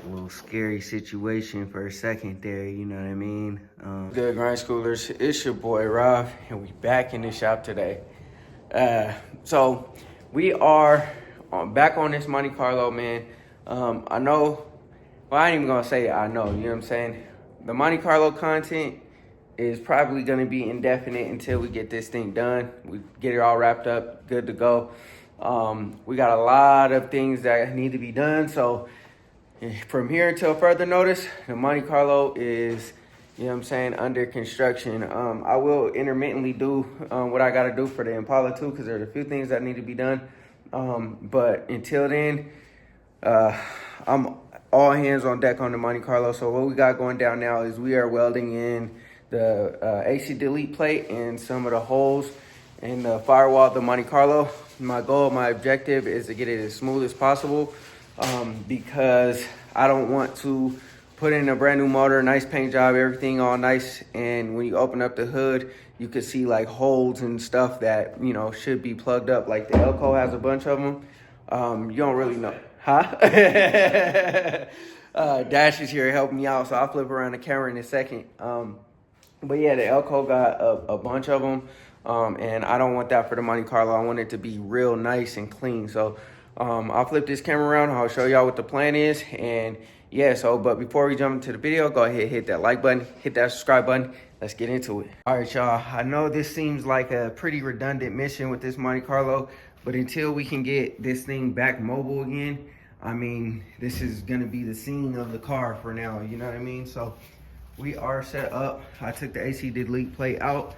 A little scary situation for a second there, you know what I mean? Good grind schoolers, it's your boy Rob, and we back in the shop today. So we are back on this Monte Carlo, man. I know, well, I ain't even gonna say I know, you know what I'm saying? The Monte Carlo content is probably gonna be indefinite until we get this thing done. We get it all wrapped up, good to go. We got a lot of things that need to be done, so from here until further notice, the Monte Carlo is, you know what I'm saying, under construction. I will intermittently do what I got to do for the Impala too, because there's a few things that need to be done. But until then, I'm all hands on deck on the Monte Carlo. So what we got going down now is we are welding in the AC delete plate and some of the holes in the firewall of the Monte Carlo. My goal, my objective is to get it as smooth as possible. Because I don't want to put in a brand new motor, nice paint job, everything all nice, and when you open up the hood, you can see like holes and stuff that, you know, should be plugged up. Like the Elco has a bunch of them. You don't really know. Huh? Dash is here helping me out, so I'll flip around the camera in a second. But yeah, the Elco got a bunch of them, and I don't want that for the Monte Carlo. I want it to be real nice and clean. So I'll flip this camera around. I'll show y'all what the plan is. And yeah, but before we jump into the video, go ahead, hit that like button, hit that subscribe button. Let's get into it. All right, y'all. I know this seems like a pretty redundant mission with this Monte Carlo, but until we can get this thing back mobile again, I mean, this is gonna be the scene of the car for now, you know what I mean? So we are set up. I took the AC delete plate out.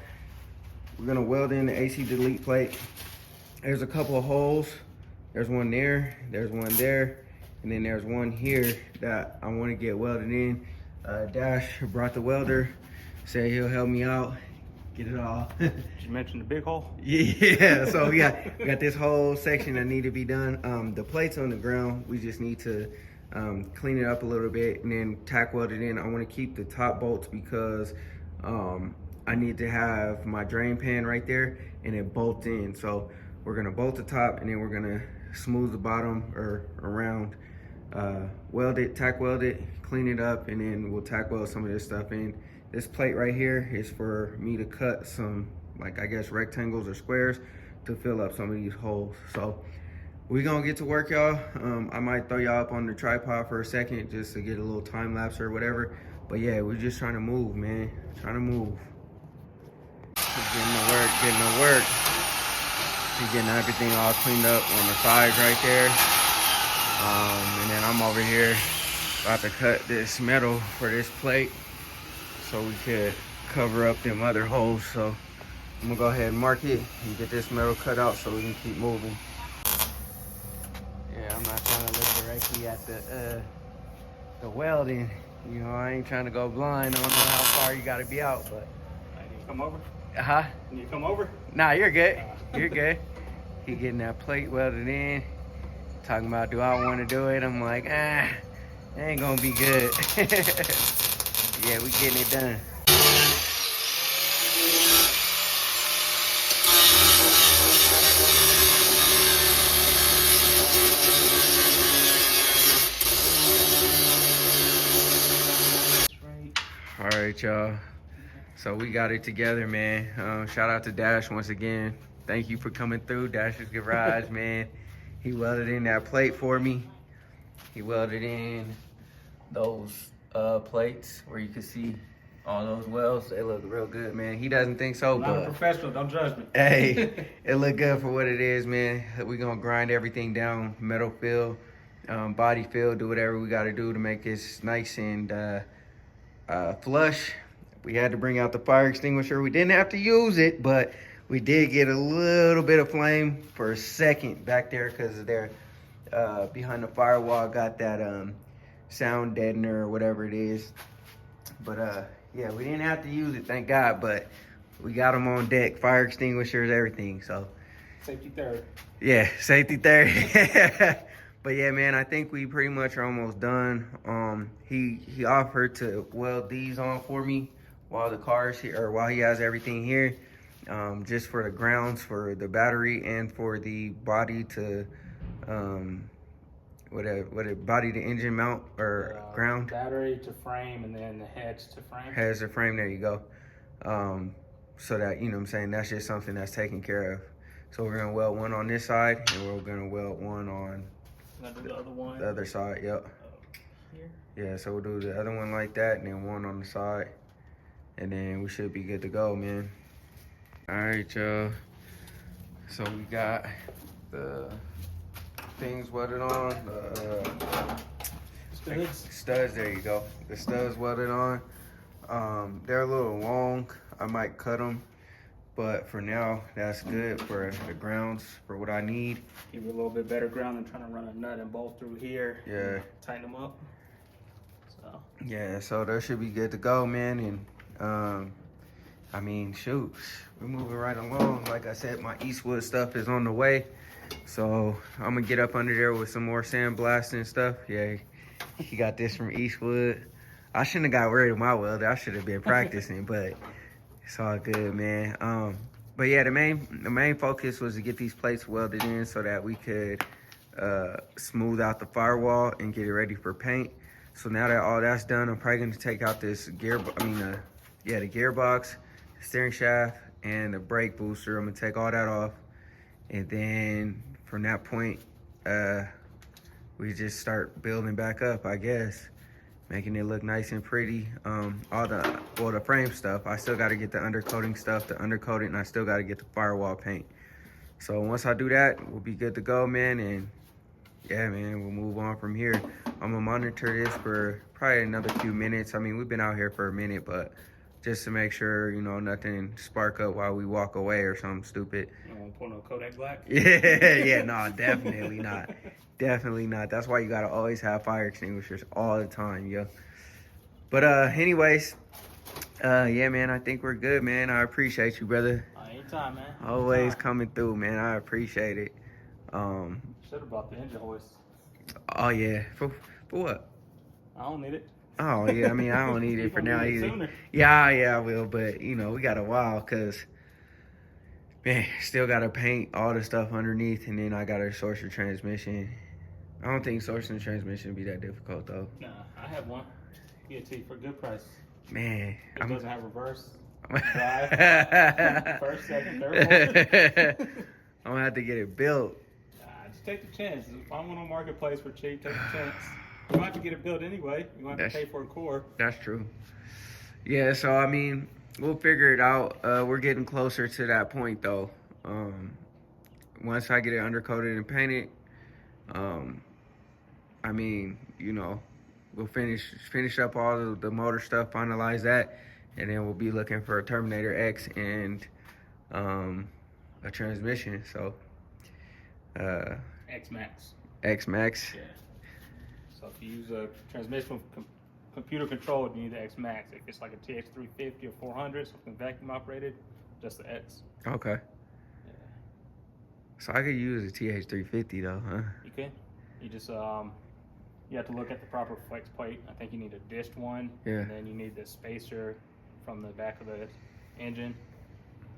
We're gonna weld in the AC delete plate. There's a couple of holes. There's one there, there's one there, and then there's one here that I want to get welded in. Dash brought the welder, said he'll help me out, get it all. Did you mention the big hole? Yeah, so we got this whole section that need to be done. The plate's on the ground. We just need to clean it up a little bit and then tack weld it in. I want to keep the top bolts because I need to have my drain pan right there and it bolt in. So we're gonna bolt the top and then we're gonna smooth the bottom or around, weld it, tack weld it, clean it up, and then we'll tack weld some of this stuff in. This plate right here is for me to cut some, like, I guess rectangles or squares to fill up some of these holes. So we're gonna get to work, y'all. I might throw y'all up on the tripod for a second just to get a little time lapse or whatever. But yeah, we're just trying to move, man. Trying to move. Getting to work, getting to work. He's getting everything all cleaned up on the sides right there. And then I'm over here about to cut this metal for this plate so we could cover up them other holes. So I'm gonna go ahead and mark it and get this metal cut out so we can keep moving. Yeah, I'm not trying to look directly at the welding. You know, I ain't trying to go blind. I don't know how far you gotta be out, but. Can you come over? Uh-huh. Can you come over? Nah, you're good. You're good. He getting that plate welded in. Talking about, do I want to do it? I'm like, it ain't gonna be good. Yeah, we getting it done. All right, y'all. So we got it together, man. Shout out to Dash once again. Thank you for coming through, Dash's Garage, man. He welded in that plate for me. He welded in those plates where you can see all those welds. They look real good, man. He doesn't think so, I'm not a professional, don't judge me. Hey, it look good for what it is, man. We're gonna grind everything down, metal fill, body fill, do whatever we gotta do to make this nice and flush. We had to bring out the fire extinguisher. We didn't have to use it, but we did get a little bit of flame for a second back there because they're behind the firewall, got that sound deadener or whatever it is. But yeah, we didn't have to use it, thank God, but we got them on deck, fire extinguishers, everything, so. Safety third. Yeah, safety third. But yeah, man, I think we pretty much are almost done. He offered to weld these on for me while the car's here, or while he has everything here, just for the grounds, for the battery, and for the body to what it body to engine mount or ground? Battery to frame, and then the heads to frame. Heads to frame, there you go. So that, you know what I'm saying, that's just something that's taken care of. So we're gonna weld one on this side, and we're gonna weld one on the other one. The other side, yep. Here. Yeah, so we'll do the other one like that, and then one on the side, and then we should be good to go, man. All right, y'all. So we got the things welded on, the studs, there you go. The studs welded on. They're a little long. I might cut them, but for now, that's good for the grounds, for what I need. Give you a little bit better ground than trying to run a nut and bolt through here. Yeah. Tighten them up. So. Yeah, so that should be good to go, man. And I mean, shoot, we're moving right along. Like I said, my Eastwood stuff is on the way. So I'm gonna get up under there with some more sandblasting stuff. Yeah, he got this from Eastwood. I shouldn't have got rid of my welder. I should have been practicing, but it's all good, man. But yeah, the main focus was to get these plates welded in so that we could smooth out the firewall and get it ready for paint. So now that all that's done, I'm probably gonna take out this the gearbox, steering shaft, and the brake booster. I'm gonna take all that off, and then from that point, we just start building back up, I guess, making it look nice and pretty. The frame stuff, I still got to get the undercoating stuff, the undercoating, and I still got to get the firewall paint. So once I do that, we'll be good to go, man. And yeah, man, we'll move on from here. I'm gonna monitor this for probably another few minutes. I mean, we've been out here for a minute, but just to make sure, you know, nothing spark up while we walk away or something stupid. You want to pull no Kodak Black? Yeah, no, definitely not. Definitely not. That's why you gotta always have fire extinguishers all the time, yo. But anyways, yeah, man, I think we're good, man. I appreciate you, brother. Anytime, man. Always coming through, man. I appreciate it. Should have bought the engine hoist. Oh yeah, for what? I don't need it. Oh yeah, I mean, I don't need it for now either. Yeah, I will, but you know, we got a while, cause man, still gotta paint all the stuff underneath, and then I gotta source the transmission. I don't think sourcing the transmission would be that difficult though. Nah, I have one. Get it to you for a good price. Man, it doesn't have reverse. Drive. First, second, third one. I'm gonna have to get it built. Just take the chance. If I'm on a marketplace for cheap, take the chance. You might have to get it built anyway. You might have to pay for a core. That's true. Yeah, so I mean, we'll figure it out. We're getting closer to that point though. Once I get it undercoated and painted, I mean, you know, we'll finish up all the motor stuff, finalize that, and then we'll be looking for a Terminator X and a transmission. So X-Max. X-Max. Yeah. So if you use a transmission computer controlled, you need the X-Max. If it's like a TX350 or 400, something vacuum operated, just the X. Okay. Yeah. So I could use a TH350 though, huh? You can. You just you have to look at the proper flex plate. I think you need a dished one. Yeah. And then you need the spacer from the back of the engine.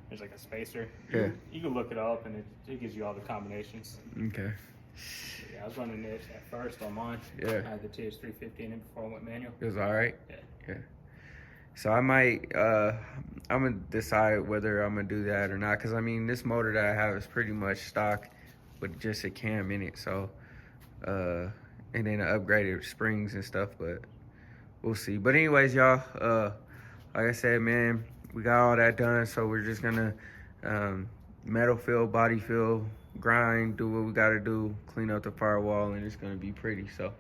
There's like a spacer. Yeah. You can look it up, and it gives you all the combinations. Okay. Yeah, I was running it at first on mine. Yeah. I had the TH350 in it before I went manual. It was all right? Yeah. So I might, I'm going to decide whether I'm going to do that or not. Because, I mean, this motor that I have is pretty much stock with just a cam in it. So, and then upgraded springs and stuff. But we'll see. But anyways, y'all, like I said, man, we got all that done. So we're just going to metal fill, body fill, grind, do what we got to do, clean up the firewall, and it's going to be pretty. So,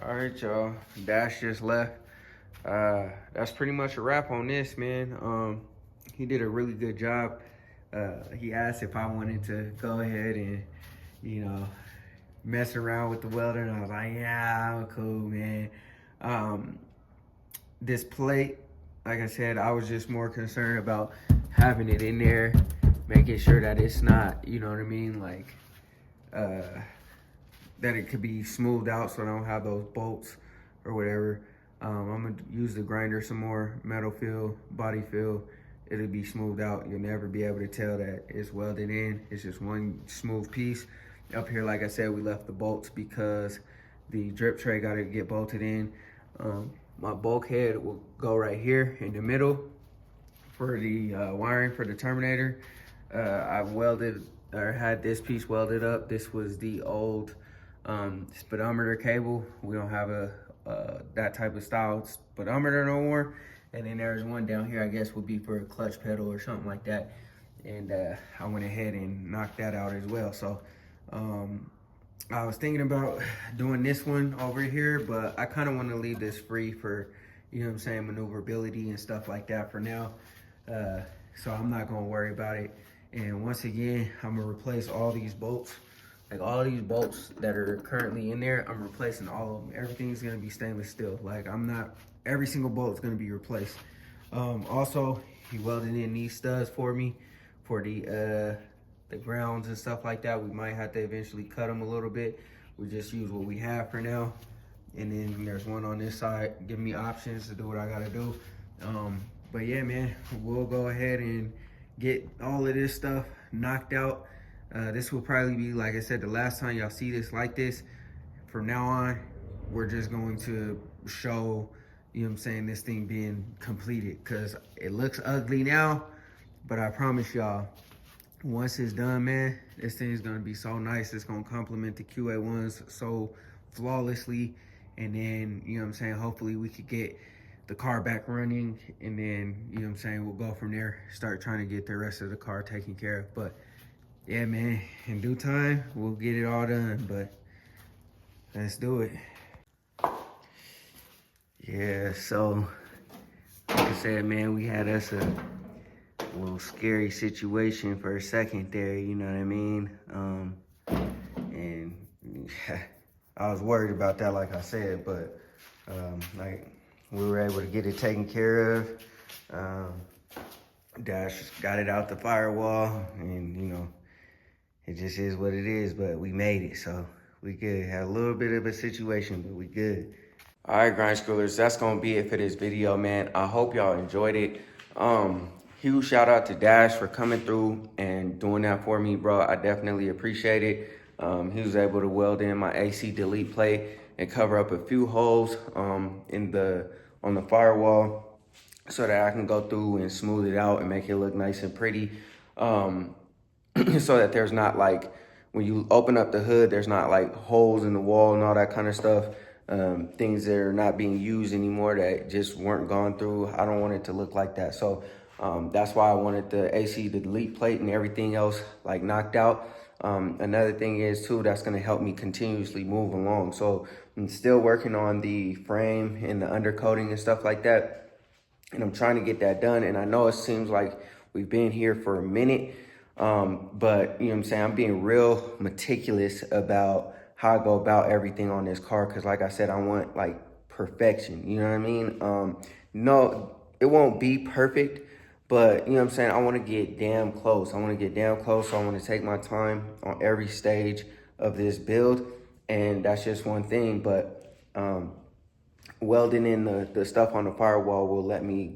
all right, y'all. Dash just left. That's pretty much a wrap on this, man. He did a really good job. He asked if I wanted to go ahead and, you know, mess around with the welder, and I was like, yeah, I'm cool, man. This plate, like I said, I was just more concerned about having it in there, making sure that it's not, you know what I mean, like, that it could be smoothed out so I don't have those bolts or whatever. I'm gonna use the grinder some more, metal fill, body fill. It'll be smoothed out. You'll never be able to tell that it's welded in. It's just one smooth piece. Up here, like I said, we left the bolts because the drip tray got to get bolted in. My bulkhead will go right here in the middle for the wiring for the terminator. I welded or had this piece welded up. This was the old speedometer cable. We don't have that type of style speedometer no more. And then there's one down here, I guess would be for a clutch pedal or something like that. And I went ahead and knocked that out as well. So I was thinking about doing this one over here, but I kind of want to leave this free for, you know what I'm saying, maneuverability and stuff like that for now. So I'm not gonna worry about it. And once again, I'm gonna replace all these bolts. Like all these bolts that are currently in there, I'm replacing all of them. Everything's gonna be stainless steel. Like every single bolt is gonna be replaced. Also, he welded in these studs for me for the grounds and stuff like that. We might have to eventually cut them a little bit. We just use what we have for now. And then there's one on this side, giving me options to do what I gotta do. But yeah, man, we'll go ahead and get all of this stuff knocked out. This will probably be, like I said, the last time y'all see this like this. From now on, we're just going to show, you know what I'm saying, this thing being completed, because it looks ugly now, but I promise y'all, once it's done, man, this thing is gonna be so nice. It's gonna complement the QA1s so flawlessly. And then, you know what I'm saying, hopefully we could get the car back running, and then, you know what I'm saying, we'll go from there, start trying to get the rest of the car taken care of. But yeah, man, in due time, we'll get it all done, but let's do it. Yeah, so like I said, man, we had us a little scary situation for a second there, you know what I mean? And I was worried about that, like I said, but like we were able to get it taken care of. Dash got it out the firewall, and you know, it just is what it is, but we made it, so we good. Had a little bit of a situation, but we good. All right, grind schoolers, that's gonna be it for this video, man. I hope y'all enjoyed it. Huge shout out to Dash for coming through and doing that for me, bro. I definitely appreciate it. He was able to weld in my AC delete plate and cover up a few holes on the firewall so that I can go through and smooth it out and make it look nice and pretty. So that there's not like, when you open up the hood, there's not like holes in the wall and all that kind of stuff. Things that are not being used anymore that just weren't gone through. I don't want it to look like that. So that's why I wanted the AC delete plate and everything else like knocked out. Another thing is too, that's gonna help me continuously move along. So I'm still working on the frame and the undercoating and stuff like that. And I'm trying to get that done. And I know it seems like we've been here for a minute, but you know what I'm saying, I'm being real meticulous about how I go about everything on this car. Cause like I said, I want like perfection, you know what I mean? No, it won't be perfect, but you know what I'm saying, I want to get damn close. So I want to take my time on every stage of this build. And that's just one thing, but welding in the stuff on the firewall will let me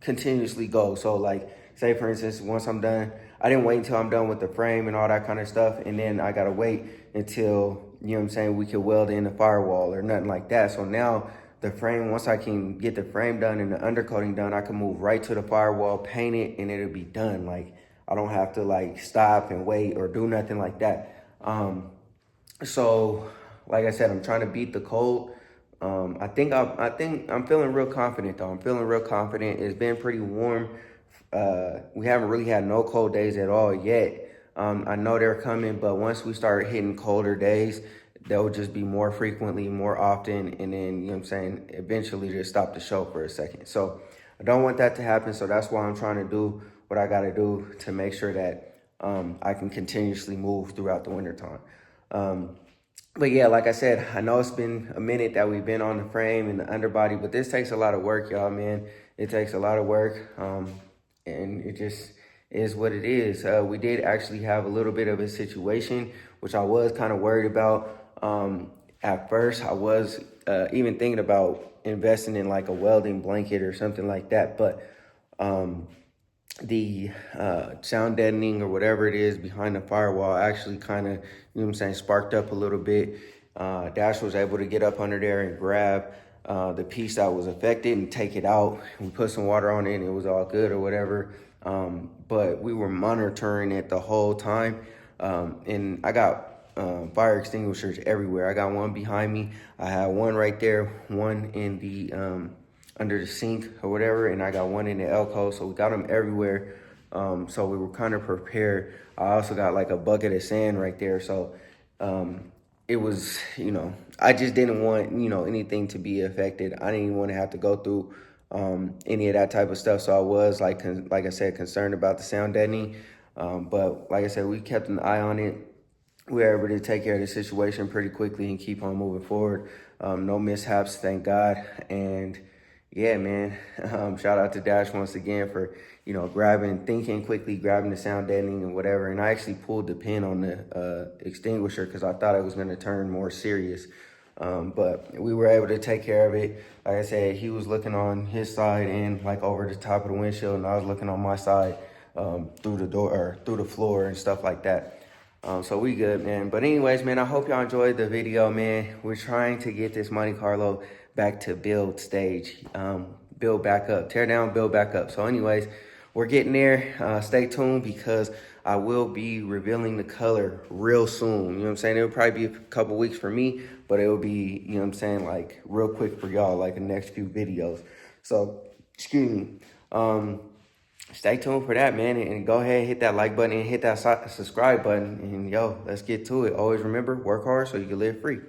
continuously go. So like, say for instance, once I'm done, I didn't wait until I'm done with the frame and all that kind of stuff, and then I gotta wait until, you know what I'm saying, we could weld in the firewall or nothing like that. So now the frame, once I can get the frame done and the undercoating done, I can move right to the firewall, paint it, and it'll be done. Like, I don't have to like stop and wait or do nothing like that. So like I said, I'm trying to beat the cold. I think I'm feeling real confident though. I'm feeling real confident. It's been pretty warm. We haven't really had no cold days at all yet. I know they're coming, but once we start hitting colder days, they'll just be more frequently, more often, and then, you know what I'm saying, eventually just stop the show for a second. So I don't want that to happen, so that's why I'm trying to do what I gotta do to make sure that I can continuously move throughout the wintertime. But yeah, like I said, I know it's been a minute that we've been on the frame and the underbody, but this takes a lot of work, y'all, man. It takes a lot of work, and it just is what it is. We did actually have a little bit of a situation, which I was kind of worried about. At first, I was even thinking about investing in like a welding blanket or something like that, but the sound deadening or whatever it is behind the firewall actually kind of, you know what I'm saying, sparked up a little bit. Dash was able to get up under there and grab the piece that was affected and take it out. We put some water on it and it was all good or whatever. But we were monitoring it the whole time. And I got fire extinguishers everywhere. I got one behind me. I had one right there, one in the under the sink or whatever, and I got one in the alcove, so we got them everywhere. So we were kind of prepared. I also got like a bucket of sand right there, so it was, you know, I just didn't want, you know, anything to be affected. I didn't even want to have to go through any of that type of stuff, so I was like I said, concerned about the sound deadening. But like I said, we kept an eye on it. We were able to take care of the situation pretty quickly and keep on moving forward. No mishaps, thank God. And yeah, man, shout out to Dash once again for, you know, thinking quickly, grabbing the sound deadening and whatever. And I actually pulled the pin on the extinguisher because I thought it was going to turn more serious. But we were able to take care of it. Like I said, he was looking on his side and like over the top of the windshield, and I was looking on my side through the door or through the floor and stuff like that. So we good, man. But anyways, man, I hope y'all enjoyed the video, man. We're trying to get this Monte Carlo back to build stage. Build back up. Tear down, build back up. So anyways, we're getting there. Stay tuned because I will be revealing the color real soon. You know what I'm saying? It'll probably be a couple weeks for me, but it will be, you know what I'm saying, like real quick for y'all, like the next few videos. So, excuse me. Stay tuned for that, man, and go ahead and hit that like button and hit that subscribe button, and yo, let's get to it. Always remember, work hard so you can live free.